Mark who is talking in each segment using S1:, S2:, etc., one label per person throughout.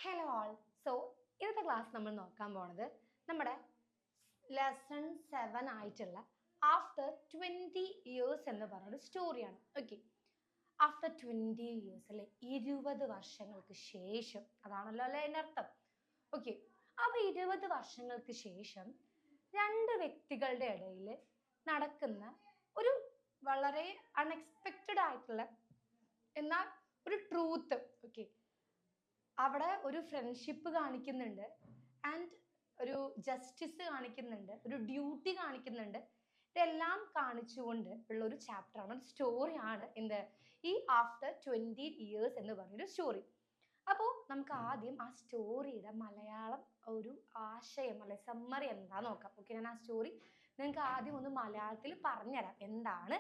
S1: Hello ആൾ. So ഇന്നത്തെ class നമ്മൾ നോക്കാൻ പോണത് നമ്മുടെ ലെസൺ 7 ആയിട്ടുള്ള ആഫ്റ്റർ 20 ഇയേഴ്സ് എന്ന് പറഞ്ഞൊരു സ്റ്റോറിയാണ്. ഓക്കെ, ആഫ്റ്റർ 20 ഇയേഴ്സ് അല്ലെ, 20 വർഷങ്ങൾക്ക് ശേഷം, അതാണല്ലോ അല്ലെ അതിൻ്റെ അർത്ഥം. ഓക്കെ, അപ്പോൾ 20 വർഷങ്ങൾക്ക് ശേഷം രണ്ട് വ്യക്തികളുടെ ഇടയിൽ നടക്കുന്ന ഒരു വളരെ അൺഎക്സ്പെക്റ്റഡ് ആയിട്ടുള്ള എന്നാൽ ഒരു ട്രൂത്ത്. ഓക്കെ, അവിടെ ഒരു ഫ്രണ്ട്ഷിപ്പ് കാണിക്കുന്നുണ്ട്, ആൻഡ് ഒരു ജസ്റ്റിസ് കാണിക്കുന്നുണ്ട്, ഒരു ഡ്യൂട്ടി കാണിക്കുന്നുണ്ട്. ഇതെല്ലാം കാണിച്ചുകൊണ്ട് ഉള്ള ഒരു ചാപ്റ്ററാണ്, ഒരു സ്റ്റോറിയാണ് എന്ത് ഈ ആഫ്റ്റർ 20 ഇയേഴ്സ് എന്ന് പറഞ്ഞൊരു സ്റ്റോറി. അപ്പോൾ നമുക്ക് ആദ്യം ആ സ്റ്റോറിയുടെ മലയാളം ഒരു ആശയം അല്ലെ സമ്മറി എന്താ നോക്കാം. ഓക്കെ, ഞാൻ ആ സ്റ്റോറി നിങ്ങൾക്ക് ആദ്യം ഒന്ന് മലയാളത്തിൽ പറഞ്ഞുതരാം. എന്താണ്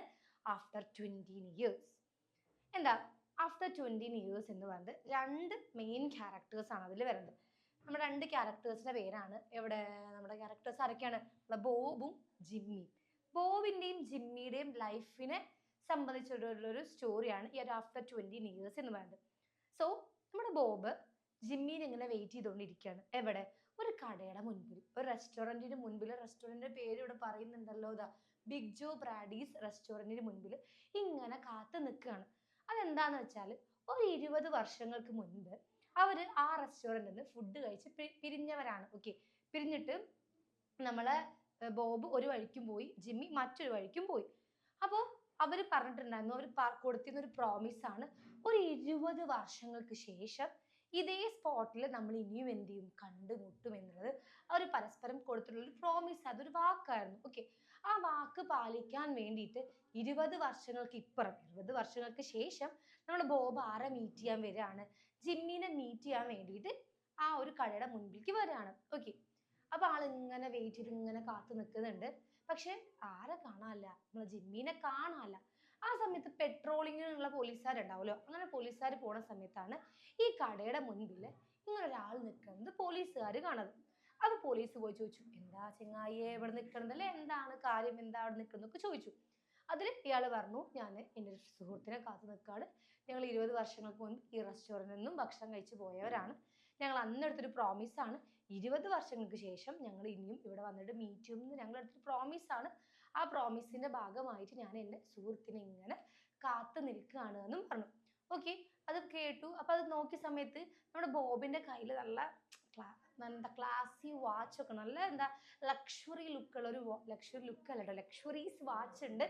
S1: ആഫ്റ്റർ 20 ഇയേഴ്സ്? എന്താ ആഫ്റ്റർ 20 ഇയേഴ്സ് എന്ന് പറഞ്ഞത് രണ്ട് മെയിൻ ക്യാരക്ടേഴ്സ് ആണ് അതിൽ വരുന്നത്. നമ്മുടെ രണ്ട് ക്യാരക്ടേഴ്സിന്റെ പേരാണ് ഇവിടെ. നമ്മുടെ ക്യാരക്ടേഴ്സ് ആരൊക്കെയാണ്? ബോബും ജിമ്മിയും. ബോബിന്റെയും ജിമ്മിയുടെയും ലൈഫിനെ സംബന്ധിച്ചിട്ടുള്ളൊരു സ്റ്റോറിയാണ് ഈ ഒരു ആഫ്റ്റർ 20 ഇയേഴ്സ് എന്ന് പറയുന്നത്. സോ നമ്മുടെ ബോബ് ജിമ്മിനെ ഇങ്ങനെ വെയിറ്റ് ചെയ്തുകൊണ്ടിരിക്കുകയാണ്. എവിടെ? ഒരു കടയുടെ മുൻപിൽ, ഒരു റെസ്റ്റോറൻറ്റിന് മുൻപിൽ. റെസ്റ്റോറൻറ്റിന്റെ പേര് ഇവിടെ പറയുന്നുണ്ടല്ലോ, ഇതാ ബിഗ് ജോ ബ്രാഡീസ് റെസ്റ്റോറൻറ്റിന് മുൻപിൽ ഇങ്ങനെ കാത്തു നിൽക്കുകയാണ്. അതെന്താന്ന് വെച്ചാൽ ഒരു 20 വർഷങ്ങൾക്ക് മുൻപ് അവര് ആ റെസ്റ്റോറൻറ്റിൽ നിന്ന് ഫുഡ് കഴിച്ച് പിരിഞ്ഞവരാണ്. ഓക്കെ, പിരിഞ്ഞിട്ട് നമ്മളെ ബോബ് ഒരു വഴിക്കും പോയി, ജിമ്മി മറ്റൊരു വഴിക്കും പോയി. അപ്പോൾ അവർ പറഞ്ഞിട്ടുണ്ടായിരുന്നു, അവർ കൊടുത്തിരുന്ന ഒരു പ്രോമിസ് ആണ്, ഒരു 20 വർഷങ്ങൾക്ക് ശേഷം ഇതേ സ്പോട്ടിൽ നമ്മൾ ഇനിയും എന്ത് ചെയ്യും, കണ്ടുമുട്ടും എന്നുള്ളത് അവർ പരസ്പരം കൊടുത്തിട്ടുള്ള ഒരു പ്രോമിസ്, അതൊരു വാക്കായിരുന്നു. ഓക്കെ, ആ വാക്ക് പാലിക്കാൻ വേണ്ടിയിട്ട് 20 വർഷങ്ങൾക്ക് ഇപ്പുറം, 20 വർഷങ്ങൾക്ക് ശേഷം നമ്മൾ ബോബ് ആരെ മീറ്റ് ചെയ്യാൻ വരികയാണ്? ജിമ്മിനെ മീറ്റ് ചെയ്യാൻ വേണ്ടിയിട്ട് ആ ഒരു കടയുടെ മുൻപിലേക്ക് വരികയാണ്. ഓക്കെ, അപ്പൊ ആളിങ്ങനെ വെയിറ്റ് ചെയ്ത് ഇങ്ങനെ കാത്തു നിൽക്കുന്നുണ്ട്. പക്ഷെ ആരെ കാണാനല്ല, നമ്മളെ ജിമ്മിനെ കാണാനല്ല. ആ സമയത്ത് പെട്രോളിങ്ങിനുള്ള പോലീസുകാരുണ്ടാവുമല്ലോ, അങ്ങനെ പോലീസുകാർ പോണ സമയത്താണ് ഈ കടയുടെ മുൻപിൽ ഇങ്ങനെ ഒരാൾ നിൽക്കുന്നത് പോലീസുകാർ കാണുന്നത്. അപ്പൊ പോലീസ് പോയി ചോദിച്ചു, എന്താ ചെങ്ങായിയെ ഇവിടെ നിൽക്കണത് അല്ലെ, എന്താണ് കാര്യം, എന്താ അവിടെ നിൽക്കുന്നൊക്കെ ചോദിച്ചു. അതിൽ ഇയാൾ പറഞ്ഞു, ഞാൻ എൻ്റെ ഒരു സുഹൃത്തിനെ കാത്തു നിൽക്കുകയാണ്. ഞങ്ങൾ 20 വർഷങ്ങൾക്ക് മുൻപ് ഈ റെസ്റ്റോറൻറ്റിൽ നിന്നും ഭക്ഷണം കഴിച്ചു പോയവരാണ്. ഞങ്ങൾ അന്നെടുത്തൊരു പ്രോമിസാണ്, 20 വർഷങ്ങൾക്ക് ശേഷം ഞങ്ങൾ ഇനിയും ഇവിടെ വന്നിട്ട് മീറ്റ് ചെയ്യുമെന്ന് ഞങ്ങൾ എടുത്തൊരു പ്രോമിസാണ്. ആ പ്രോമിസിന്റെ ഭാഗമായിട്ട് ഞാൻ എൻ്റെ സുഹൃത്തിനെ ഇങ്ങനെ കാത്തു നിൽക്കുകയാണ് എന്നും പറഞ്ഞു. ഓക്കെ, അത് കേട്ടു. അപ്പൊ അത് നോക്കിയ സമയത്ത് നമ്മുടെ ബോബിന്റെ കയ്യിൽ നല്ല എന്താ ക്ലാസി വാച്ച് ഒക്കെ, നല്ല എന്താ ലക്ഷറി ലുക്കുള്ള ഒരു ലക്ഷറി ലുക്ക് അല്ല കേട്ടോ, ലക്ഷറീസ് വാച്ച് ഉണ്ട്.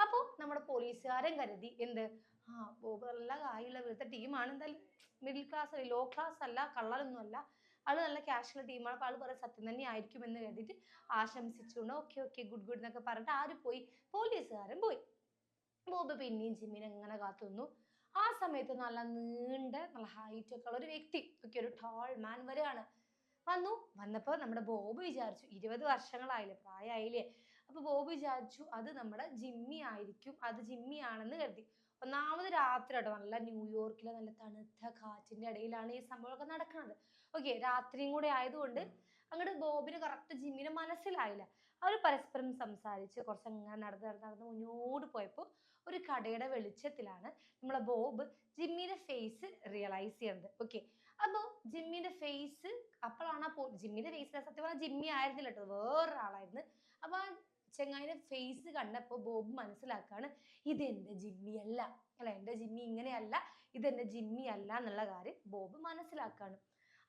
S1: അപ്പോൾ നമ്മുടെ പോലീസുകാരൻ കരുതി എന്ത്, ആ ബോബ് നല്ല കായുള്ള വീഴത്തെ ടീമാണ്, എന്തായാലും മിഡിൽ ക്ലാസ് ലോ ക്ലാസ് അല്ല, കള്ളറൊന്നും അല്ല, ആള് നല്ല ക്യാഷുള്ള ടീമാണ്. അപ്പോൾ ആള് പറയുന്നത് സത്യം തന്നെ ആയിരിക്കും എന്ന് കരുതിയിട്ട് ആശംസിച്ചുകൊണ്ട് ഓക്കെ ഓക്കെ ഗുഡ് ഗുഡ് എന്നൊക്കെ പറഞ്ഞിട്ട് ആര് പോയി? പോലീസുകാരൻ പോയി. ബോബ് പിന്നെയും ജിമ്മിനെ എങ്ങനെ കാത്തുനിന്നു. ആ സമയത്ത് നല്ല നീണ്ട നല്ല ഹൈറ്റ് ഒക്കെ ഉള്ള ഒരു വ്യക്തി, ഒക്കെ ഒരു ടാൾ മാൻ വരെയാണ്. വന്നപ്പോൾ നമ്മുടെ ബോബ് വിചാരിച്ചു, 20 വർഷങ്ങളായില്ലേ, പ്രായമായില്ലേ, അപ്പൊ ബോബ് വിചാരിച്ചു അത് നമ്മുടെ ജിമ്മി ആയിരിക്കും, അത് ജിമ്മി ആണെന്ന് കരുതി. ഒന്നാമത് രാത്രി കേട്ടോ, നല്ല ന്യൂയോർക്കിലെ നല്ല തണുത്ത കാറ്റിന്റെ ഇടയിലാണ് ഈ സംഭവമൊക്കെ നടക്കുന്നത്. ഓക്കെ, രാത്രിയും കൂടെ ആയതുകൊണ്ട് അങ്ങോട്ട് ബോബിന് കറക്റ്റ് ജിമ്മിനെ മനസ്സിലായില്ല. അവർ പരസ്പരം സംസാരിച്ച് കുറച്ചങ്ങനെ നടന്ന് മുന്നോട്ട് പോയപ്പോൾ ഒരു കടയുടെ വെളിച്ചത്തിലാണ് നമ്മളെ ബോബ് ജിമ്മിയുടെ ഫേസ് റിയലൈസ് ചെയ്യുന്നത്. ഓക്കെ, അപ്പോൾ ജിമ്മിന്റെ ഫേസ് അപ്പോഴാണ് ജിമ്മിന്റെ ഫേസിലെ സത്യം പറഞ്ഞാൽ ജിമ്മി ആയിരുന്നില്ല കേട്ടോ, വേറൊരാളായിരുന്നു. അപ്പൊ ആ ചെങ്ങായിന്റെ ഫേസ് കണ്ടപ്പോൾ ബോബ് മനസ്സിലാക്കാണ്, ഇതെന്റെ ജിമ്മി അല്ല, അല്ല എൻ്റെ ജിമ്മി ഇങ്ങനെയല്ല, ഇതെന്റെ ജിമ്മി അല്ല എന്നുള്ള കാര്യം ബോബ് മനസ്സിലാക്കാണ്.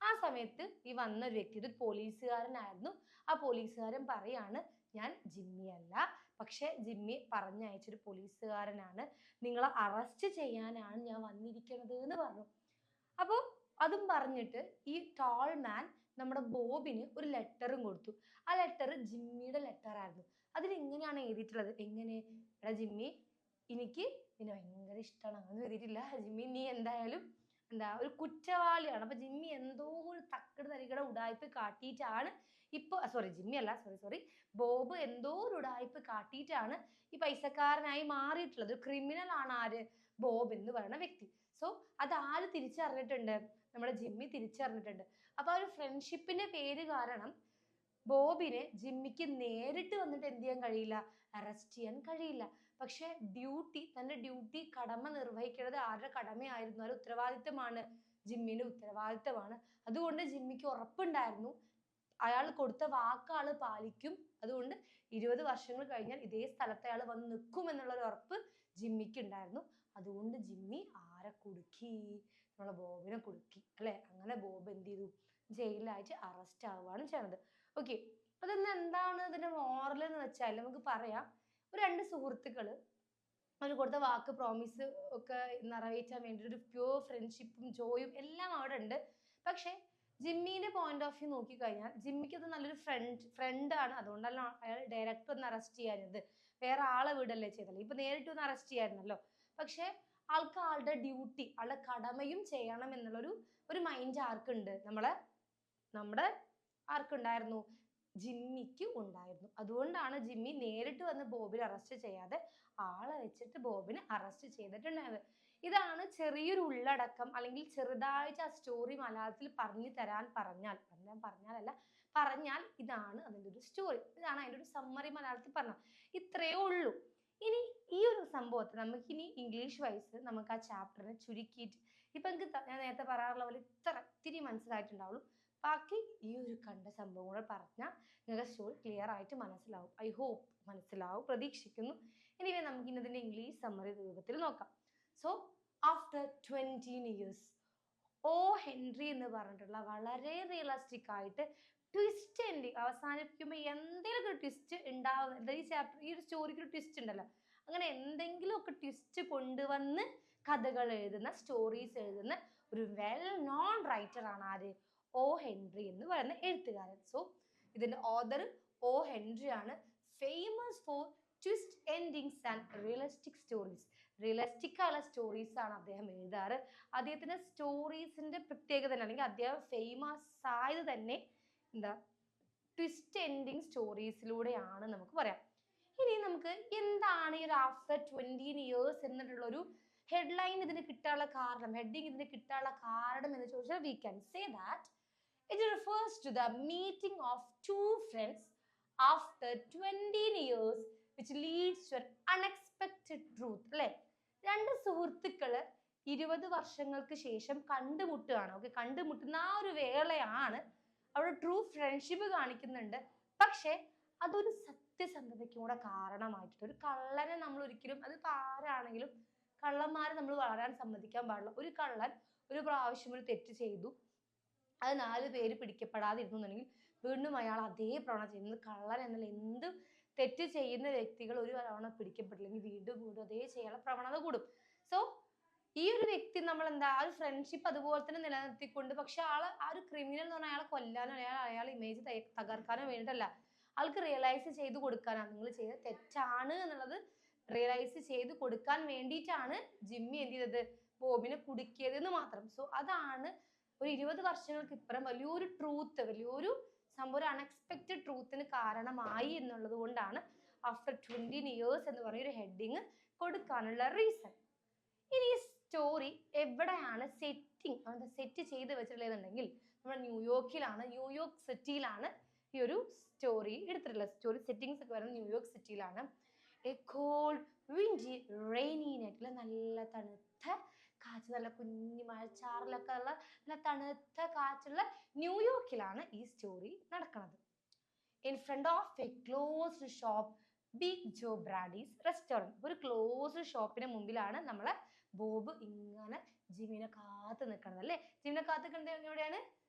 S1: ആ സമയത്ത് ഈ വന്ന ഒരു വ്യക്തി, ഒരു പോലീസുകാരനായിരുന്നു. ആ പോലീസുകാരൻ പറയാണ്, ഞാൻ ജിമ്മി അല്ല, പക്ഷെ ജിമ്മി പറഞ്ഞയച്ചൊരു പോലീസുകാരനാണ്, നിങ്ങളെ അറസ്റ്റ് ചെയ്യാനാണ് ഞാൻ വന്നിരിക്കുന്നത് എന്ന് പറഞ്ഞു. അപ്പോൾ അതും പറഞ്ഞിട്ട് ഈ ടാൾ മാൻ നമ്മുടെ ബോബിന് ഒരു ലെറ്ററും കൊടുത്തു. ആ ലെറ്റർ ജിമ്മിയുടെ ലെറ്റർ ആയിരുന്നു. അതിൽ ഇങ്ങനെയാണ് എഴുതിയിട്ടുള്ളത്, എങ്ങനെ, എടാ ജിമ്മി, എനിക്ക് നിന്നെ ഭയങ്കര ഇഷ്ടമാണ്, അങ്ങനെ എഴുതിയിട്ടില്ല. ജിമ്മി നീ എന്തായാലും എന്താ ഒരു കുറ്റവാളിയാണ്. അപ്പൊ ജിമ്മി എന്തോ ഒരു തക്കട് തരികട ഉടായ്പ് കാട്ടിയിട്ടാണ് ഇപ്പൊ, ജിമ്മി അല്ല, സോറി, ബോബ് എന്തോ ഒരു ഉടായ്പ് കാട്ടിയിട്ടാണ് ഈ പൈസക്കാരനായി മാറിയിട്ടുള്ളത്. ഒരു ക്രിമിനൽ ആണ് ആര്? ബോബ് എന്ന് പറയുന്ന വ്യക്തി. സോ അത് ആര് തിരിച്ചറിഞ്ഞിട്ടുണ്ട്? നമ്മുടെ ജിമ്മി തിരിച്ചറിഞ്ഞിട്ടുണ്ട്. അപ്പൊ ആ ഒരു ഫ്രണ്ട്ഷിപ്പിന്റെ പേര് കാരണം ബോബിനെ ജിമ്മിക്ക് നേരിട്ട് വന്നിട്ട് എന്ത് ചെയ്യാൻ കഴിയില്ല, അറസ്റ്റ് ചെയ്യാൻ കഴിയില്ല. പക്ഷെ തന്റെ ഡ്യൂട്ടി കടമ നിർവഹിക്കുന്നത് ആരുടെ കടമയായിരുന്നു, ഒരു ഉത്തരവാദിത്തമാണ്, ജിമ്മിന്റെ ഉത്തരവാദിത്തമാണ്. അതുകൊണ്ട് ജിമ്മിക്ക് ഉറപ്പുണ്ടായിരുന്നു അയാൾ കൊടുത്ത വാക്ക് ആള് പാലിക്കും. അതുകൊണ്ട് 20 വർഷങ്ങൾ കഴിഞ്ഞാൽ ഇതേ സ്ഥലത്ത് അയാൾ വന്ന് നിൽക്കും എന്നുള്ള ഒരു ഉറപ്പ് ജിമ്മിക്ക് ഉണ്ടായിരുന്നു. അതുകൊണ്ട് ജിമ്മി ആരെ കുടുക്കി? നമ്മളെ ബോബിനെ കുടുക്കി അല്ലെ. അങ്ങനെ ബോബ് എന്ത് ചെയ്തു? ജയിലിലായിട്ട് അറസ്റ്റ് ആവുകയാണ് ചെയ്യുന്നത്. ഓക്കെ, അതെന്ന് എന്താണ് ഇതിന്റെ മോറൽ എന്ന് വെച്ചാൽ നമുക്ക് പറയാം, ഒരു 2 സുഹൃത്തുക്കള് അവർ കൊടുത്ത വാക്ക് പ്രോമിസ് ഒക്കെ നിറവേറ്റാൻ വേണ്ടി ഒരു പ്യൂർ ഫ്രണ്ട്ഷിപ്പും ജോയും എല്ലാം അവിടെ ഉണ്ട്. പക്ഷെ ജിമ്മിന്റെ പോയിന്റ് ഓഫ് വ്യൂ നോക്കിക്കഴിഞ്ഞാൽ ജിമ്മിക്ക് അത് നല്ലൊരു ഫ്രണ്ടാണ്. അതുകൊണ്ടല്ല അയാൾ ഡയറക്റ്റ് ഒന്ന് അറസ്റ്റ് ചെയ്യാഞ്ഞത്. വേറെ ആളെ വിടല്ലേ ചെയ്തല്ലോ, ഇപ്പൊ നേരിട്ട് ഒന്ന് അറസ്റ്റ് ചെയ്യായിരുന്നല്ലോ. പക്ഷെ ആൾക്ക് ആളുടെ ഡ്യൂട്ടി, ആളുടെ കടമയും ചെയ്യണം എന്നുള്ളൊരു മൈൻഡ് ആർക്കുണ്ട്? നമ്മുടെ ആർക്കുണ്ടായിരുന്നു? ജിമ്മിക്ക് ഉണ്ടായിരുന്നു. അതുകൊണ്ടാണ് ജിമ്മി നേരിട്ട് വന്ന് ബോബിനെ അറസ്റ്റ് ചെയ്യാതെ ആളെ വെച്ചിട്ട് ബോബിനെ അറസ്റ്റ് ചെയ്തിട്ടുണ്ടായത്. ഇതാണ് ചെറിയൊരു ഉള്ളടക്കം, അല്ലെങ്കിൽ ചെറുതായിട്ട് ആ സ്റ്റോറി മലയാളത്തിൽ പറഞ്ഞു തരാൻ പറഞ്ഞാൽ ഇതാണ് അതിൻ്റെ ഒരു സ്റ്റോറി. ഇതാണ് അതിൻ്റെ ഒരു സമ്മറി മലയാളത്തിൽ പറഞ്ഞാൽ ഇത്രയേ ഉള്ളൂ. ഇനി ഈ ഒരു സംഭവത്തെ നമുക്കിനി ഇംഗ്ലീഷ് വൈസ് നമുക്ക് ആ ചാപ്റ്ററിനെ ചുരുക്കിയിട്ട് ഇപ്പൊ എനിക്ക് ഞാൻ നേരത്തെ പറയാറുള്ള പോലെ ഇത്തിരി മനസ്സിലായിട്ടുണ്ടാവുള്ളൂ. ബാക്കി ഈ ഒരു കണ്ട സംഭവങ്ങൾ പറഞ്ഞാൽ നിങ്ങൾക്ക് സ്റ്റോറി ക്ലിയർ ആയിട്ട് മനസ്സിലാവും. ഐ ഹോപ്പ് മനസ്സിലാവും, പ്രതീക്ഷിക്കുന്നു. ഇനി നമുക്ക് ഇന്നതിൻ്റെ ഇംഗ്ലീഷ് സമ്മറി രൂപത്തിൽ നോക്കാം. സോ ആഫ്റ്റർ 20 years, ഓ ഹെൻറി എന്ന് പറഞ്ഞിട്ടുള്ള വളരെ റിയലിസ്റ്റിക് ആയിട്ട് ട്വിസ്റ്റ് എൻഡിങ് അവസാനിപ്പിക്കുമ്പോൾ എന്തെങ്കിലും ഒരു ട്വിസ്റ്റ് ഉണ്ടാവുന്ന ഈ ഒരു സ്റ്റോറിക്ക് ഒരു ട്വിസ്റ്റ് ഉണ്ടല്ലോ, അങ്ങനെ എന്തെങ്കിലും ഒക്കെ ട്വിസ്റ്റ് കൊണ്ടുവന്ന് കഥകൾ എഴുതുന്ന, സ്റ്റോറീസ് എഴുതുന്ന ഒരു വെൽ നോൺ റൈറ്റർ ആണ് ആര്? ഓ ഹെൻറി എന്ന് പറയുന്ന എഴുത്തുകാരൻ. സോ ഇതിന്റെ ഓഥർ ഓ ഹെൻറി ആണ്. Famous for twist endings and realistic stories. Realistic ആയുള്ള സ്റ്റോറീസ് ആണ് അദ്ദേഹം എഴുതാറ്. അദ്ദേഹത്തിന്റെ സ്റ്റോറീസിന്റെ പ്രത്യേകത അല്ലെങ്കിൽ അദ്ദേഹം ഫേമസ് ആയത് തന്നെ ട്വിസ്റ്റ് എൻഡിങ് സ്റ്റോറീസിലൂടെയാണ് നമുക്ക് പറയാം. ഇനി നമുക്ക് എന്താണ് ഈ ഒരു ആഫ്റ്റർ 20 years എന്നിട്ടുള്ളൊരു ഹെഡ്ലൈൻ ഇതിന് കിട്ടാനുള്ള കാരണം, ഹെഡിങ് ഇതിന് കിട്ടാനുള്ള കാരണം എന്ന് ചോദിച്ചാൽ we can say that it refers to the meeting of two friends after 20 years which leads to an unexpected truth. അല്ലെ, 2 സുഹൃത്തുക്കള് 20 വർഷങ്ങൾക്ക് ശേഷം കണ്ടുമുട്ടുകയാണ്. ഓക്കെ, കണ്ടുമുട്ടുന്ന ആ ഒരു വേളയാണ് അവിടെ ട്രൂ ഫ്രണ്ട്ഷിപ്പ് കാണിക്കുന്നുണ്ട്. പക്ഷെ അതൊരു സത്യസന്ധതയ്ക്കും കൂടെ കാരണമായിട്ടുണ്ട്. ഒരു കള്ളനെ നമ്മൾ ഒരിക്കലും, അതിപ്പോൾ ആരാണെങ്കിലും കള്ളന്മാരെ നമ്മൾ വളരാൻ സമ്മതിക്കാൻ പാടില്ല. ഒരു കള്ളൻ ഒരു പ്രാവശ്യം ഒരു തെറ്റ് ചെയ്തു, അത് 4 പേര് പിടിക്കപ്പെടാതിരുന്നുണ്ടെങ്കിൽ വീണ്ടും അയാൾ അതേ പ്രവണത ചെയ്യുന്നത്. കള്ളൻ എന്നുള്ള എന്ത് തെറ്റ് ചെയ്യുന്ന വ്യക്തികൾ ഒരു തവണ പിടിക്കപ്പെട്ടില്ലെങ്കിൽ വീണ്ടും വീണ്ടും അതേ ചെയ്യാനുള്ള പ്രവണത കൂടും. സോ ഈ ഒരു വ്യക്തി നമ്മൾ എന്താ ആ ഒരു ഫ്രണ്ട്ഷിപ്പ് അതുപോലെ തന്നെ നിലനിർത്തിക്കൊണ്ട്, പക്ഷെ ആ ഒരു ക്രിമിനൽ എന്ന് പറഞ്ഞാൽ അയാളെ കൊല്ലാനോ അയാൾ ഇമേജ് തകർക്കാനോ വേണ്ടിയിട്ടല്ല, ആൾക്ക് റിയലൈസ് ചെയ്ത് കൊടുക്കാനാണ്. നിങ്ങൾ ചെയ്ത തെറ്റാണ് എന്നുള്ളത് റിയലൈസ് ചെയ്ത് കൊടുക്കാൻ വേണ്ടിയിട്ടാണ് ജിമ്മി എന്ത് ചെയ്തത്? ബോബിനെ കുടുക്കിയതെന്ന് മാത്രം. സോ അതാണ് ഒരു 20 വർഷങ്ങൾക്ക് ഇപ്പുറം വലിയൊരു ട്രൂത്ത്, വലിയൊരു സംഭവം, ഒരു അൺഎക്സ്പെക്റ്റഡ് ട്രൂത്തിന് കാരണമായി എന്നുള്ളത് കൊണ്ടാണ് ആഫ്റ്റർ 20 years എന്ന് പറയുന്ന ഒരു ഹെഡിങ് കൊടുക്കാനുള്ള റീസൺ. ഇനി ഈ സ്റ്റോറി എവിടെയാണ് സെറ്റ് ചെയ്ത് വെച്ചിട്ടുള്ളതെന്നുണ്ടെങ്കിൽ നമ്മുടെ ന്യൂയോർക്കിലാണ്, ന്യൂയോർക്ക് സിറ്റിയിലാണ് ഈ ഒരു സ്റ്റോറി എടുത്തിട്ടുള്ളത്. സ്റ്റോറി സെറ്റിങ്സ് ഒക്കെ വരുന്നത് ന്യൂയോർക്ക് സിറ്റിയിലാണ്. എ കോൾഡ് വിൻഡി റെയിനി നൈറ്റിൽ നല്ല തണുത്ത കാറ്റ്, നല്ല കുഞ്ഞു മഴച്ചാറിലൊക്കെ ഉള്ള നല്ല തണുത്ത കാറ്റുള്ള ന്യൂയോർക്കിലാണ് ഈ സ്റ്റോറി നടക്കുന്നത്. In front of a closed shop big Joe Brady's restaurant. ഒരു ക്ലോസ്ഡ് ഷോപ്പിന് മുമ്പിലാണ് നമ്മളെ ബോബ് ഇങ്ങനെ ജിമ്മിനെ കാത്ത് നിൽക്കുന്നത് അല്ലേ. ജിമ്മിനെ കാത്ത് നിൽക്കുന്നത് എവിടെയാണ്?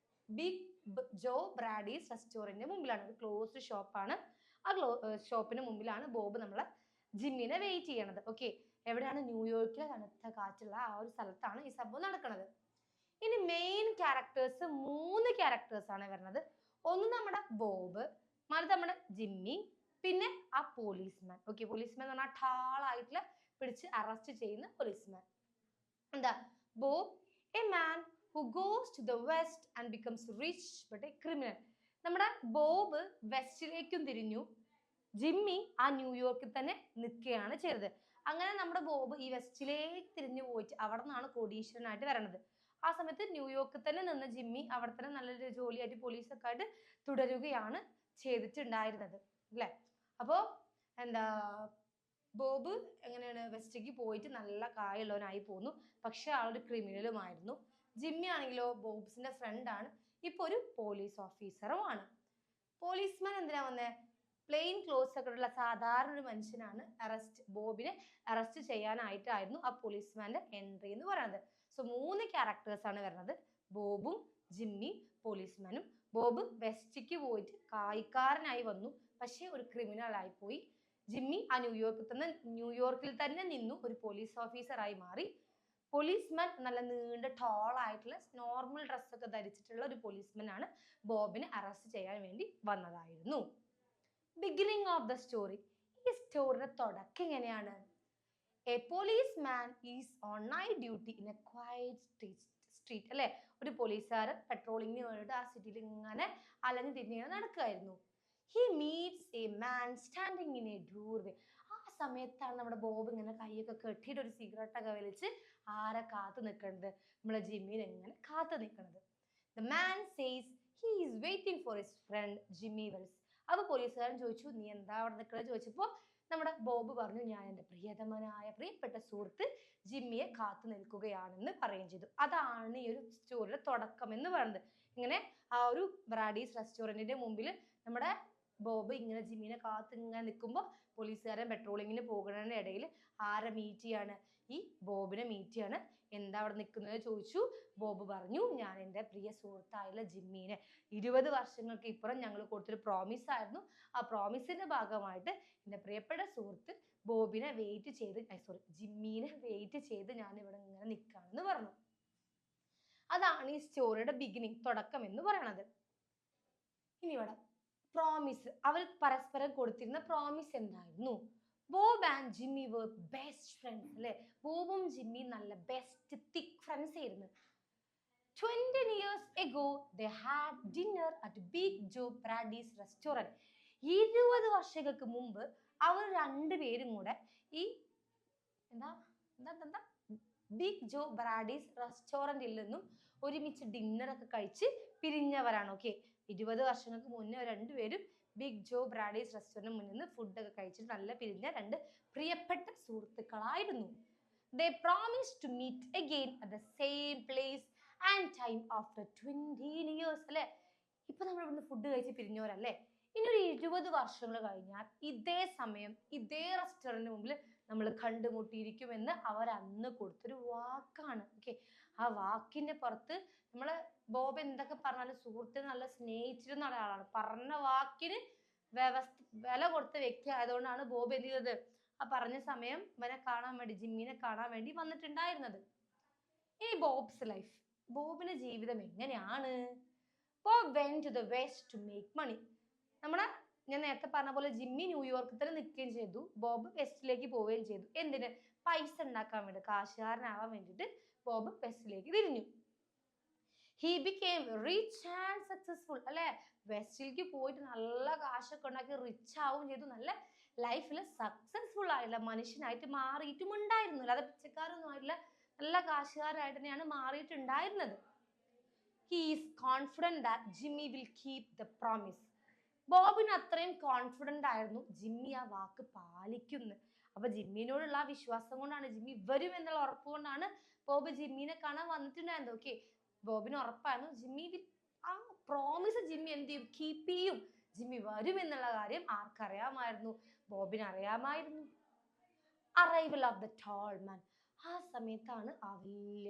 S1: ബിഗ് ജോ ബ്രാഡീസ് റെസ്റ്റോറൻറ്റിന്റെ മുമ്പിലാണ്. ഒരു ക്ലോസ്ഡ് ഷോപ്പാണ്. ആ ഷോപ്പിന് മുമ്പിലാണ് ബോബ് നമ്മളെ ജിമ്മിനെ വെയിറ്റ് ചെയ്യണത്. ഓക്കെ, എവിടെയാണ്? ന്യൂയോർക്കിലെ തണുത്ത കാറ്റുള്ള ആ ഒരു സ്ഥലത്താണ് ഈ സംഭവം നടക്കുന്നത്. ഇനി മെയിൻ ക്യാരക്ടേഴ്സ് 3 ക്യാരക്ടേഴ്സ് ആണ് വരുന്നത്. ഒന്ന് നമ്മുടെ ബോബ്, മറ്റേ നമ്മുടെ ജിമ്മി, പിന്നെ ആ പോലീസ്മാൻ. ഓക്കെ, പോലീസ്മാൻ എന്ന് പറഞ്ഞാൽ ഠാളായിട്ടുള്ള പിടിച്ച് അറസ്റ്റ് ചെയ്യുന്ന പോലീസ്മാൻ. എന്താ? Bob, a man who goes to the west and becomes rich but a criminal. നമ്മുടെ ബോബ് വെസ്റ്റിലേക്കും തിരിഞ്ഞു, ജിമ്മി ആ ന്യൂയോർക്കിൽ തന്നെ നിൽക്കുകയാണ് ചെയ്തത്. അങ്ങനെ നമ്മുടെ ബോബ് ഈ വെസ്റ്റിലേക്ക് തിരിഞ്ഞു പോയിട്ട് അവിടെ നിന്നാണ് കോടീശ്വരനായിട്ട് വരണത്. ആ സമയത്ത് ന്യൂയോർക്കിൽ തന്നെ നിന്ന് ജിമ്മി അവിടെ തന്നെ നല്ലൊരു ജോലിയായിട്ട് പോലീസൊക്കെ ആയിട്ട് തുടരുകയാണ് ചെയ്തിട്ടുണ്ടായിരുന്നത് അല്ലേ. അപ്പോൾ എന്താ, ബോബ് എങ്ങനെയാണ് വെസ്റ്റിലേക്ക് പോയിട്ട് നല്ല കായുള്ളവനായി പോന്നു. പക്ഷെ ആളൊരു ക്രിമിനലുമായിരുന്നു. ജിമ്മി ആണെങ്കിലോ ബോബ്സിന്റെ ഫ്രണ്ട് ആണ്, ഇപ്പൊ ഒരു പോലീസ് ഓഫീസറുമാണ്. പോലീസ്മാൻ എന്തിനാ വന്നേ? പ്ലെയിൻ ക്ലോത്ത്സ് ഒക്കെ ഉള്ള സാധാരണ ഒരു മനുഷ്യനാണ് ബോബിനെ അറസ്റ്റ് ചെയ്യാനായിട്ടായിരുന്നു ആ പോലീസ്മാന്റെ എൻട്രി എന്ന് പറയുന്നത്. സോ 3 ക്യാരക്ടേഴ്സ് ആണ് വരുന്നത്, ബോബും ജിമ്മി പോലീസ്മാനും. ബോബ് വെസ്റ്റിക്ക് പോയിട്ട് കായിക്കാരനായി വന്നു, പക്ഷെ ഒരു ക്രിമിനൽ ആയി പോയി. ജിമ്മി ആ ന്യൂയോർക്കിൽ തന്നെ നിന്നു ഒരു പോലീസ് ഓഫീസറായി മാറി. പോലീസ്മാൻ നല്ല നീണ്ട ടോൾ ആയിട്ടുള്ള നോർമൽ ഡ്രസ്സൊക്കെ ധരിച്ചിട്ടുള്ള ഒരു പോലീസ്മാൻ ആണ് ബോബിനെ അറസ്റ്റ് ചെയ്യാൻ വേണ്ടി വന്നതായിരുന്നു. Beginning of the story. ഈ സ്റ്റോറിയുടെ തുടക്കം എങ്ങനെയാണ്? A policeman is on night duty in A quiet street അല്ലെ, ഒരു പോലീസുകാരൻ പെട്രോളിങ്ങിന് വേണ്ടിയിട്ട് ആ സിറ്റിയിൽ ഇങ്ങനെ അലഞ്ഞു തിരിഞ്ഞിങ്ങനെ നടക്കുകയായിരുന്നു. He meats a man standing in A doorway. ആ സമയത്താണ് നമ്മുടെ ബോബ് ഇങ്ങനെ കൈയൊക്കെ കെട്ടിയിട്ട് ഒരു സിഗരറ്റ് ഒക്കെ വലിച്ച് ആരെ കാത്തു നിൽക്കുന്നത്? നമ്മളെ ജിമ്മിനെ ഇങ്ങനെ കാത്തു നിൽക്കുന്നത്. The man says he is waiting for his friend Jimmy Wells. അപ്പൊ പോലീസുകാരൻ ചോദിച്ചു, നീ എന്താ അവിടെ നിൽക്കുന്നത് ചോദിച്ചപ്പോ നമ്മുടെ ബോബ് പറഞ്ഞു, ഞാൻ എൻ്റെ പ്രിയപ്പെട്ട സുഹൃത്ത് ജിമ്മിയെ കാത്തു നിൽക്കുകയാണെന്ന് പറയുകയും ചെയ്തു. അതാണ് ഈ ഒരു സ്റ്റോറിയുടെ തുടക്കം എന്ന് പറയുന്നത്. ഇങ്ങനെ ആ ഒരു ബ്രാഡീസ് റെസ്റ്റോറന്റിന്റെ മുമ്പിൽ നമ്മുടെ ബോബ് ഇങ്ങനെ ജിമ്മിനെ കാത്ത് ഇങ്ങനെ നിൽക്കുമ്പോൾ പോലീസുകാരൻ പെട്രോളിങ്ങിന് പോകുന്നതിന്റെ ഇടയിൽ ആരെ മീറ്റ് ചെയ്യാണ്? ഈ ബോബിനെ മീറ്റ് ചെയ്യാണ്. എന്താ അവിടെ നിൽക്കുന്നത് ചോദിച്ചു. ബോബ് പറഞ്ഞു, ഞാൻ എൻ്റെ പ്രിയ സുഹൃത്തായുള്ള ജിമ്മീനെ 20 വർഷങ്ങൾക്ക് ഇപ്പുറം ഞങ്ങൾ കൊടുത്തൊരു പ്രോമിസ് ആയിരുന്നു. ആ പ്രോമിസിന്റെ ഭാഗമായിട്ട് എൻ്റെ പ്രിയപ്പെട്ട സുഹൃത്ത് ജിമ്മീനെ വെയിറ്റ് ചെയ്ത് ഞാൻ ഇവിടെ ഇങ്ങനെ നിൽക്കുകയാണെന്ന് പറഞ്ഞു. അതാണ് ഈ സ്റ്റോറിയുടെ ബിഗിനിങ്, തുടക്കം എന്ന് പറയണത്. ഇനി ഇവിടെ പ്രോമിസ്, അവർ പരസ്പരം കൊടുത്തിരുന്ന പ്രോമിസ് എന്തായിരുന്നു? Bob and Jimmy were best friends അല്ലെ. ബോബും ജിമ്മി നല്ല ബെസ്റ്റ് തിക് ഫ്രണ്ട്സ് ആയിരുന്നു. 20 years ago they had dinner at Big Joe Brady's restaurant. 20 വർഷങ്ങൾക്ക് മുമ്പ് അവർ രണ്ടുപേരും കൂടെ ഈ ബിഗ് ജോ ബ്രാഡീസ് റെസ്റ്റോറന്റിൽ നിന്നും ഒരുമിച്ച് ഡിന്നർ ഒക്കെ കഴിച്ച് പിരിഞ്ഞവരാണ്. ഓക്കെ, 20 വർഷങ്ങൾക്ക് മുന്നേ രണ്ടുപേരും ബിഗ് ജോ ബ്രാഡീസ് റെസ്റ്റോറന്റിന് മുന്നിൽ നിന്ന് ഫുഡൊക്കെ കഴിച്ചിട്ട് നല്ല പിരിഞ്ഞ രണ്ട് പ്രിയപ്പെട്ട സുഹൃത്തുക്കളായിരുന്നു. They promised to meet again at the same place and time after 20 years അല്ലെ. ഇപ്പൊ നമ്മൾ ഇവിടുന്ന് ഫുഡ് കഴിച്ച് പിരിഞ്ഞവരല്ലേ. ഇനി ഒരു 20 വർഷങ്ങൾ കഴിഞ്ഞാൽ ഇതേ സമയം ഇതേ റെസ്റ്റോറന്റിന് മുമ്പിൽ നമ്മൾ കണ്ടുമുട്ടിയിരിക്കുമെന്ന് അവർ അന്ന് കൊടുത്തൊരു വാക്കാണ്. ഓക്കെ, ആ വാക്കിന്റെ പുറത്ത് നമ്മള് ബോബ് എന്തൊക്കെ പറഞ്ഞാലും സുഹൃത്തിനെ നല്ല സ്നേഹിച്ചിരുന്ന ഒരാളാണ്. പറഞ്ഞ വാക്കിന് വില കൊടുത്ത വ്യക്തി ആയതുകൊണ്ടാണ് ബോബ് എന്ത് ചെയ്തത്? ആ പറഞ്ഞ സമയം ഇവനെ കാണാൻ വേണ്ടി, ജിമ്മിനെ കാണാൻ വേണ്ടി വന്നിട്ടുണ്ടായിരുന്നത്. ഈ ബോബ്സ് ലൈഫ്, ബോബിന്റെ ജീവിതം എങ്ങനെയാണ്? Bob went to the west to make money. ഞാൻ നേരത്തെ പറഞ്ഞ പോലെ ജിമ്മി ന്യൂയോർക്കിൽ തന്നെ നിൽക്കുകയും ചെയ്തു, ബോബ് വെസ്റ്റിലേക്ക് പോവുകയും ചെയ്തു. എന്തിന്? പൈസ ഉണ്ടാക്കാൻ വേണ്ടി, കാശുകാരനാവാൻ വേണ്ടിയിട്ട് ബോബ് വെസ്റ്റിലേക്ക് തിരിഞ്ഞു. He became rich and successful അല്ലെ. വെസ്റ്റിലേക്ക് പോയിട്ട് നല്ല കാശൊക്കെ ഉണ്ടാക്കി റിച്ച് ആവുകയും ചെയ്തു. നല്ല ലൈഫിൽ സക്സസ്ഫുൾ ആയിട്ടുള്ള മനുഷ്യനായിട്ട് മാറിയിട്ടും ഉണ്ടായിരുന്നു. അല്ലാതെ പിച്ചക്കാരൊന്നും ആയിട്ടില്ല, നല്ല കാശുകാരായിട്ട് തന്നെയാണ് മാറിയിട്ടുണ്ടായിരുന്നത്. He is confident that Jimmy will keep the promise. ബോബിന് അത്രയും കോൺഫിഡന്റ് ആയിരുന്നു ജിമ്മി ആ വാക്ക് പാലിക്കുന്നു. അപ്പൊ ജിമ്മിനോടുള്ള ആ വിശ്വാസം കൊണ്ടാണ്, ജിമ്മി വരും എന്നുള്ള ഉറപ്പ് കൊണ്ടാണ് ബോബ് ജിമ്മിനെ കാണാൻ വന്നിട്ടുണ്ടായിരുന്നു. ഓക്കെ, ബോബിന് ഉറപ്പായിരുന്നു ജിമ്മി ആ പ്രോമിസ് ജിമ്മി എന്ത് ചെയ്യും? കീപ്പ് ചെയ്യും. ജിമ്മി വരും എന്നുള്ള കാര്യം ആർക്കറിയാമായിരുന്നു? ബോബിന് അറിയാമായിരുന്നു. അറൈവൽ ഓഫ് ദ ടോൾ മാൻ. ആ സമയത്താണ് ആ വലിയ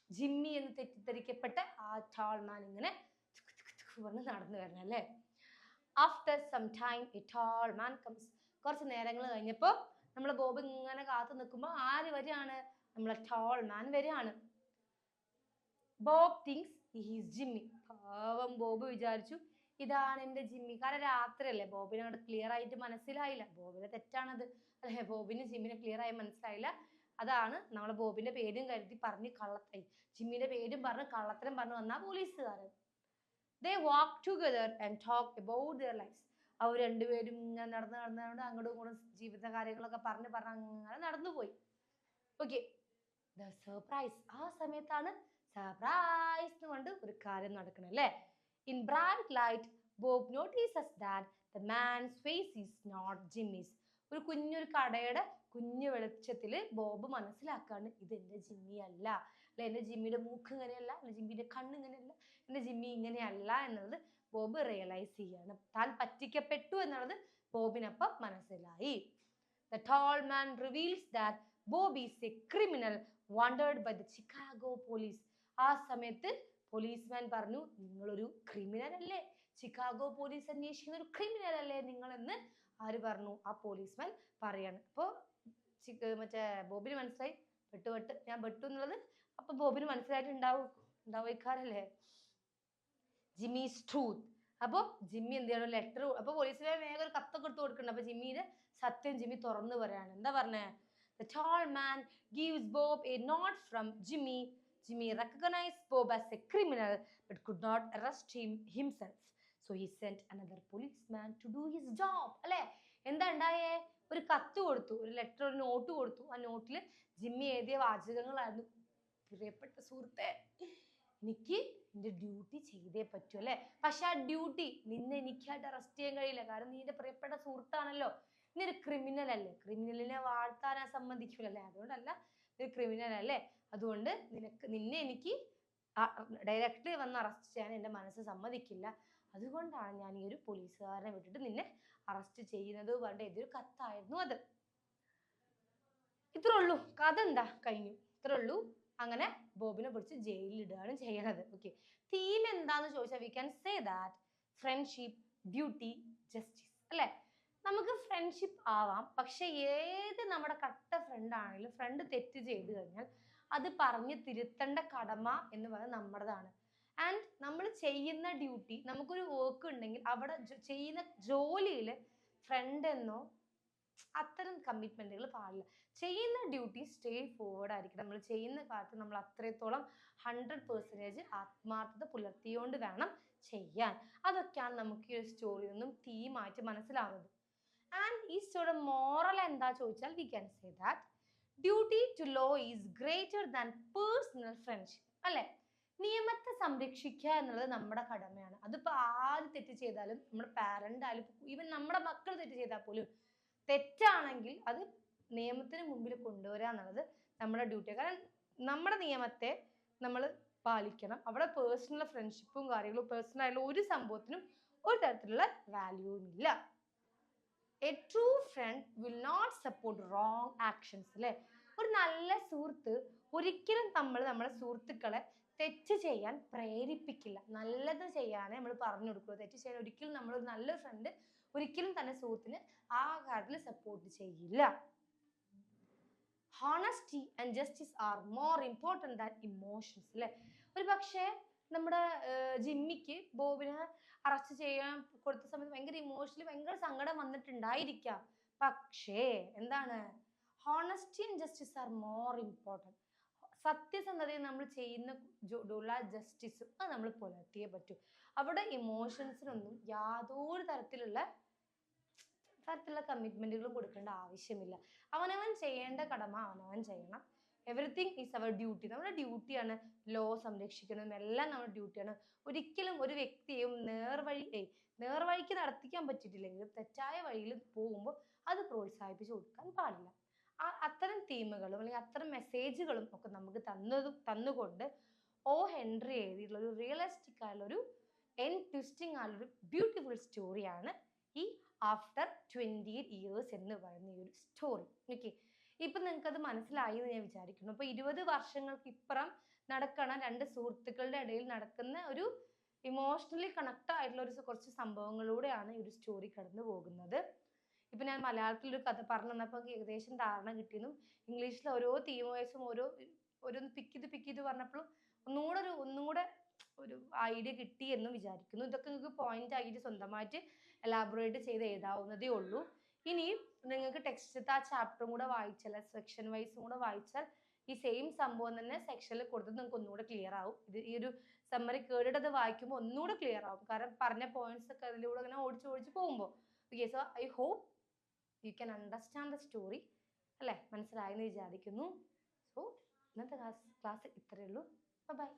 S1: ജിമ്മി എന്ന് തെറ്റിദ്ധരിക്കപ്പെട്ട ആ ടോൾ മാൻ ഇങ്ങനെ വന്ന് നടന്നു വരണം അല്ലേ. After some time a tall man comes. കുറച്ച് നേരങ്ങൾ കഴിഞ്ഞപ്പോൾ നമ്മൾ ബോബ് ഇങ്ങനെ കാത്തു നിൽക്കുമ്പോൾ ആര് വരികയാണ്? നമ്മളെ ടോൾ മാൻ വരികയാണ്. Bob things he's Jimmy. പാവം ബോബ് വിചാരിച്ചു ഇതാണ് എൻ്റെ ജിമ്മി. കാരണം രാത്രിയല്ലേ, ബോബിനെ അങ്ങോട്ട് ക്ലിയർ ആയിട്ട് മനസ്സിലായില്ല. ബോബിന്റെ തെറ്റാണത് അല്ലെ, ബോബിന് ജിമ്മിനെ ക്ലിയർ ആയി മനസ്സിലായില്ല. അതാണ് നമ്മളെ ബോബിന്റെ പേരും കരുതി പറഞ്ഞ് ജിമ്മിന്റെ പേരും പറഞ്ഞ് കള്ളത്തരം പറഞ്ഞു വന്ന പോലീസുകാരൻ. They walked together and talked about their lives. അവർ രണ്ടുപേരും ഇങ്ങനെ നടന്ന് അങ്ങോട്ടും ഇങ്ങോട്ടും ജീവിത കാര്യങ്ങളൊക്കെ പറഞ്ഞ് അങ്ങനെ നടന്നുപോയി. Okay, the surprise. ആ സമയത്താണ് സർപ്രൈസ് എന്ന് കൊണ്ട് ഒരു കാര്യം നടക്കണം അല്ലേ. In bright light Bob notices that the man's face is not Jimmy's. ഒരു കടയുടെ കുഞ്ഞു വെളിച്ചത്തില് ബോബ് മനസ്സിലാക്കാണ് ഇതെന്റെ ജിമ്മി അല്ല. അല്ലെ, എൻ്റെ ജിമ്മിയുടെ മൂക്ക് ഇങ്ങനെയല്ല, എൻ്റെ ജിമ്മിയുടെ കണ്ണ് ഇങ്ങനെയല്ല, എൻ്റെ ജിമ്മി ഇങ്ങനെയല്ല എന്നുള്ളത് ബോബ് റിയലൈസ് ചെയ്യാണ്. താൻ പറ്റിക്കപ്പെട്ടു എന്നുള്ളത് ബോബിനപ്പം മനസ്സിലായി. The tall man reveals that Bob is a criminal wanted by the Chicago police. ആ സമയത്ത് പോലീസ്മാൻ പറഞ്ഞു, നിങ്ങളൊരു ക്രിമിനൽ അല്ലേ, ചിക്കാഗോ പോലീസ് അന്വേഷിക്കുന്ന ഒരു ക്രിമിനൽ അല്ലേ നിങ്ങളെന്ന് ആര് പറഞ്ഞു? ആ പോലീസ്മാൻ പറയാണ്. അപ്പോൾ മറ്റേ ബോബിന് മനസ്സിലായി, ഞാൻ പെട്ടു എന്നുള്ളത്. അപ്പൊ ബോബിന് മനസ്സിലായിട്ടുണ്ടാവുകാരല്ലേ ജിമ്മീസ് ട്രൂത്ത്. അപ്പോൾ ജിമ്മി എന്ത് ചെയ്യണം, ലെറ്റർ. അപ്പൊ പോലീസിനെ വേഗം ഒരു കത്തൊക്കെ എടുത്ത് കൊടുക്കുന്നുണ്ട്. അപ്പൊ ജിമ്മിയുടെ സത്യം ജിമ്മി തുറന്നു പറയാണ്. എന്താ പറഞ്ഞേ? The tall man gives Bob a note from Jimmy. Jimmy recognized Bob as a criminal but could not arrest him himself. So he sent another policeman to do his job. അല്ലേ, എന്താ ഉണ്ടായേ? ഒരു കത്ത് കൊടുത്തു, ഒരു ലെറ്റർ, ഒരു not കൊടുത്തു. ആ നോട്ടിൽ ജിമ്മി എഴുതിയ വാചകങ്ങളായിരുന്നു, പ്രിയപ്പെട്ട സുഹൃത്തെ, എനിക്ക് എൻ്റെ ഡ്യൂട്ടി ചെയ്തേ പറ്റൂ അല്ലേ. പക്ഷെ ആ ഡ്യൂട്ടി നിന്നെ എനിക്കായിട്ട് അറസ്റ്റ് ചെയ്യാൻ കഴിയില്ല, കാരണം നീ എൻ്റെ പ്രിയപ്പെട്ട സുഹൃത്താണല്ലോ, നീ ഒരു ക്രിമിനൽ അല്ലേ, ക്രിമിനലിനെ വാഴ്ത്താൻ സമ്മതിക്കൂലല്ലേ, അതുകൊണ്ടല്ല, ഒരു ക്രിമിനൽ അല്ലേ, അതുകൊണ്ട് നിന്നെ എനിക്ക് ഡയറക്റ്റ്ലി വന്ന് അറസ്റ്റ് ചെയ്യാൻ എൻ്റെ മനസ്സ് സമ്മതിക്കില്ല, അതുകൊണ്ടാണ് ഞാൻ ഈ ഒരു പോലീസുകാരനെ വിട്ടിട്ട് നിന്നെ അറസ്റ്റ് ചെയ്യുന്നത് പറഞ്ഞിട്ട് എഴുതിയൊരു കത്തായിരുന്നു അത്. ഇത്രേ ഉള്ളൂ, കഥ എന്താ കഴിഞ്ഞു, ഇത്രേ ഉള്ളൂ. അങ്ങനെ ബോബിനെ പിടിച്ച് ജയിലിൽ ഇടുകയാണ് ചെയ്യണത്. ഓക്കെ, തീം എന്താന്ന് ചോദിച്ചാൽ we can say that friendship, duty, justice അല്ലേ. നമുക്ക് ഫ്രണ്ട്ഷിപ്പ് ആവാം, പക്ഷെ ഏത് നമ്മുടെ കട്ട ഫ്രണ്ട് ആണെങ്കിലും ഫ്രണ്ട് തെറ്റ് ചെയ്ത് കഴിഞ്ഞാൽ അത് പറഞ്ഞ് തിരുത്തേണ്ട കടമ എന്ന് പറയുന്നത് നമ്മുടേതാണ്. ആൻഡ് നമ്മൾ ചെയ്യുന്ന ഡ്യൂട്ടി, നമുക്കൊരു വർക്ക് ഉണ്ടെങ്കിൽ അവിടെ ചെയ്യുന്ന ജോലിയിൽ ഫ്രണ്ട് എന്നോ അത്തരം കമ്മിറ്റ്മെന്റുകൾ പാടില്ല. ചെയ്യുന്ന ഡ്യൂട്ടി സ്റ്റേ ഫോർവേഡ് ആയിരിക്കണം. നമ്മൾ ചെയ്യുന്ന കാര്യത്തിൽ നമ്മൾ അത്രത്തോളം 100% ആത്മാർത്ഥത പുലർത്തിയോണ്ട് വേണം ചെയ്യാൻ. അതൊക്കെയാണ് നമുക്ക് ഈ ഒരു സ്റ്റോറിയിൽ നിന്നും തീമായിട്ട് മനസ്സിലാവുന്നത്. ആൻഡ് ഈ സ്റ്റോറിയുടെ മോറൽ എന്താ ചോദിച്ചാൽ we can say that duty to law is greater than personal friendship അല്ലെ. നിയമത്തെ സംരക്ഷിക്കുക എന്നുള്ളത് നമ്മുടെ കടമയാണ്. അതിപ്പോൾ ആര് തെറ്റ് ചെയ്താലും, നമ്മുടെ പാരന്റ് ആയാലും, ഈവൻ നമ്മുടെ മക്കൾ തെറ്റ് ചെയ്താൽ പോലും തെറ്റാണെങ്കിൽ അത് നിയമത്തിന് മുമ്പിൽ കൊണ്ടുവരിക എന്നുള്ളത് നമ്മുടെ ഡ്യൂട്ടിയാണ്. കാരണം നമ്മുടെ നിയമത്തെ നമ്മൾ പാലിക്കണം. അവിടെ പേഴ്സണൽ ഫ്രണ്ട്ഷിപ്പും കാര്യങ്ങളും പേഴ്സണൽ ആയിട്ടുള്ള ഒരു സംഭവത്തിനും ഒരു തരത്തിലുള്ള വാല്യൂവും ഇല്ല. A true friend will not support wrong actions അല്ലേ. ഒരു നല്ല സുഹൃത്ത് ഒരിക്കലും നമ്മുടെ സുഹൃത്തുക്കളെ തെറ്റ് ചെയ്യാൻ പ്രേരിപ്പിക്കില്ല, നല്ലത് ചെയ്യാനേ നമ്മൾ പറഞ്ഞു കൊടുക്കുള്ളൂ. തെറ്റ് ചെയ്യാൻ ഒരിക്കലും നമ്മളൊരു നല്ല ഫ്രണ്ട് ഒരിക്കലും തന്നെ സുഹൃത്തിന് ആ കാര്യത്തിൽ സപ്പോർട്ട് ചെയ്യില്ല. Honesty and justice are more important than emotions അല്ലേ. ഒരു പക്ഷേ നമ്മുടെ ജിമ്മിക്ക് ബോബിനെ അറസ്റ്റ് ചെയ്യാൻ കൊടുത്ത സമയത്ത് ഭയങ്കര ഇമോഷണലി ഭയങ്കര സങ്കടം വന്നിട്ടുണ്ടായിരിക്കാം. പക്ഷേ എന്താണ്, honesty and justice are more important. സത്യസന്ധതയും നമ്മൾ ചെയ്യുന്ന ജസ്റ്റിസും അത് നമ്മൾ പുലർത്തിയേ പറ്റൂ. അവിടെ ഇമോഷൻസിനൊന്നും യാതൊരു തരത്തിലുള്ള കമ്മിറ്റ്മെന്റുകളും കൊടുക്കേണ്ട ആവശ്യമില്ല. അവനവൻ ചെയ്യേണ്ട കടമ അവനവൻ ചെയ്യണം. Everything is our duty. നമ്മുടെ ഡ്യൂട്ടിയാണ് ലോ സംരക്ഷിക്കുന്നതും എല്ലാം നമ്മുടെ ഡ്യൂട്ടിയാണ്. ഒരിക്കലും ഒരു വ്യക്തിയെയും നേർവഴിക്ക് നടത്തിക്കാൻ പറ്റിയിട്ടില്ലെങ്കിലും തെറ്റായ വഴിയിൽ പോകുമ്പോൾ അത് പ്രോത്സാഹിപ്പിച്ചു കൊടുക്കാൻ പാടില്ല. അത്തരം തീമുകളും അല്ലെങ്കിൽ അത്തരം മെസ്സേജുകളും ഒക്കെ നമുക്ക് തന്നുകൊണ്ട് ഓ ഹെൻറി എഴുതിയിട്ടുള്ള ഒരു റിയലിസ്റ്റിക് ആയുള്ളൊരു ട്വിസ്റ്റിംഗ് ആയുള്ളൊരു ബ്യൂട്ടിഫുൾ സ്റ്റോറിയാണ് ഈ ആഫ്റ്റർ 28 years എന്ന് പറയുന്ന ഈ ഒരു സ്റ്റോറി. ഓക്കെ, ഇപ്പം നിങ്ങൾക്കത് മനസ്സിലായി എന്ന് ഞാൻ വിചാരിക്കുന്നു. അപ്പോൾ 20 വർഷങ്ങൾക്ക് ഇപ്പുറം നടക്കണ രണ്ട് സുഹൃത്തുക്കളുടെ ഇടയിൽ നടക്കുന്ന ഒരു ഇമോഷണലി കണക്ട് ആയിട്ടുള്ള കുറച്ച് സംഭവങ്ങളിലൂടെയാണ് ഈ ഒരു സ്റ്റോറി കടന്നു പോകുന്നത്. ഇപ്പം ഞാൻ മലയാളത്തിലൊരു കഥ പറഞ്ഞു തന്നപ്പോൾ ഏകദേശം ധാരണ കിട്ടിയെന്നും ഇംഗ്ലീഷിൽ ഓരോ തീം വൈസും ഓരോന്ന് പിക്ക് ചെയ്ത് പറഞ്ഞപ്പോഴും ഒന്നുകൂടെ ഒരു ഐഡിയ കിട്ടി എന്നും വിചാരിക്കുന്നു. ഇതൊക്കെ നിങ്ങൾക്ക് പോയിന്റ് ആയിട്ട് സ്വന്തമായിട്ട് എലാബറേറ്റ് ചെയ്ത് എഴുതാവുന്നതേ ഉള്ളൂ. ഇനി നിങ്ങൾക്ക് ടെക്സ്റ്റ് ആ ചാപ്റ്ററും കൂടെ വായിച്ചാൽ, സെക്ഷൻ വൈസും കൂടെ വായിച്ചാൽ ഈ സെയിം സംഭവം തന്നെ സെക്ഷനിൽ കൊടുത്തത് നിങ്ങൾക്ക് ഒന്നുകൂടെ ക്ലിയർ ആവും. ഈ ഒരു സമ്മറി കേട്ടിട്ട് അത് വായിക്കുമ്പോൾ ഒന്നുകൂടെ ക്ലിയർ ആവും, കാരണം പറഞ്ഞ പോയിന്റ്സ് ഒക്കെ അതിലൂടെ ഇങ്ങനെ ഓടിച്ച് പോകുമ്പോൾ. Okay, so I hope you can understand the story അല്ലേ, മനസ്സിലായെന്ന് വിചാരിക്കുന്നു. സോ ഇന്നത്തെ ക്ലാസ് ഇത്രയേ ഉള്ളൂ. ബൈ.